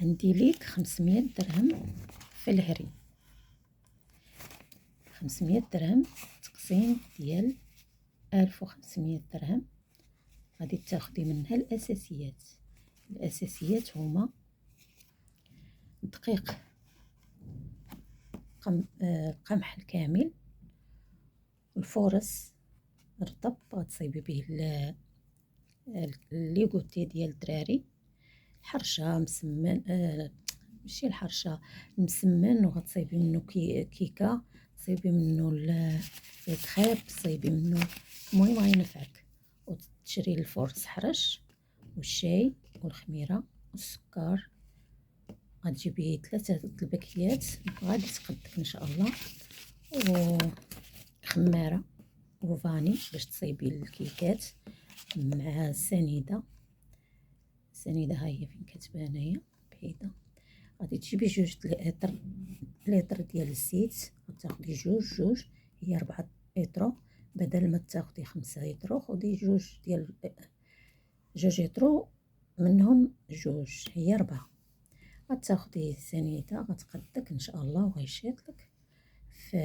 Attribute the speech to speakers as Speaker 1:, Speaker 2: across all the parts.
Speaker 1: عندي ليك 500 درهم في الهري. 500 درهم تقسيم ديال 1500 درهم، غادي تاخدي منها الاساسيات. الاساسيات هما دقيق قمح الكامل، الفورس رطب غتصايبي به الليغوتي ديال الدراري، الحرشه مسمن ماشي الحرشه المسمن، وغتصايبي منه كيكه، تصايبي منه الكريب، تصايبي منه، المهم غينفعك. وتشري الفورس حرش والشاي والخميره والسكر، غتجيبي 3 الباكيات غادي تقدك ان شاء الله، وخماره وفاني باش تصايبي الكيكات، مع السنيده. السنيده ها هي فين كتبان هنايا بعيده. غادي تجيبي 2 لتر ديال الزيت، غتاخدي جوج هي 4 لتر، بدل ما تاخدي 5 لتر خدي جوج لتر منهم جوج هي 4. غتاخدي السنيده غتقدك ان شاء الله وغيشيطلك. في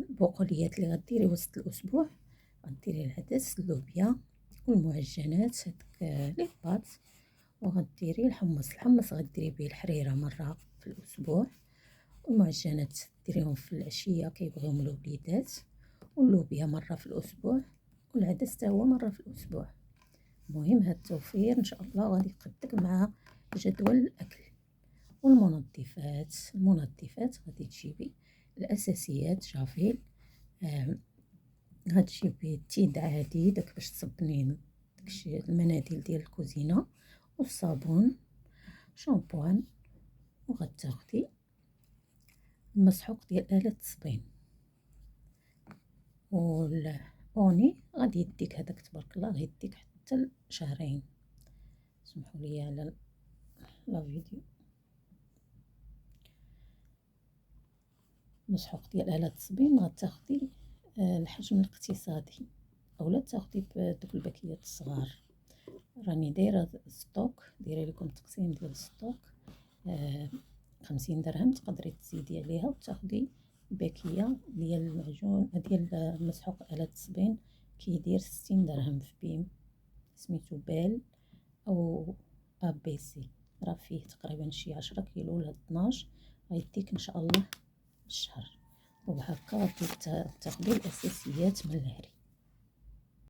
Speaker 1: البقوليات اللي غديري وسط الاسبوع غديري العدس، اللوبيا والمعجنات هذاك لي بات، وغديري الحمص غديري به الحريره مره في الاسبوع، والمعجنات ديريهم في العشيه كيبغيهم الوليدات، واللوبيا مره في الاسبوع، والعدس حتى هو مره في الاسبوع. المهم هاد التوفير ان شاء الله غادي يقدك مع جدول الاكل. المنظفات غادي تجيبي الاساسيات جافيل، غتجيبي التيد عادي داك باش تصبني داكشي المناديل ديال الكوزينه، والصابون، شامبوان، وغتاخدي المسحوق ديال آلة التصبين، والاوني غادي يديك هذاك تبارك الله غيديك حتى لشهرين. سمحوا لي على لا فيديو. مسحوق ديال آلة التصبين غتاخدي الحجم الاقتصادي، اولا تاخدي بدوك الباكيات الصغار. راني دايره ستوك، ديري لكم تقسيم ديال ستوك 50 درهم، تقدري تزيدي عليها وتاخدي باكيه ديال المعجون ديال مسحوق آلة التصبين كيدير 60 درهم في بيم، سميتو بال او ABC، راه فيه تقريبا شي 10 كيلو ولا 12، غيديك ان شاء الله الشهر. وهكا غادي تاخدي الاساسيات من الهري.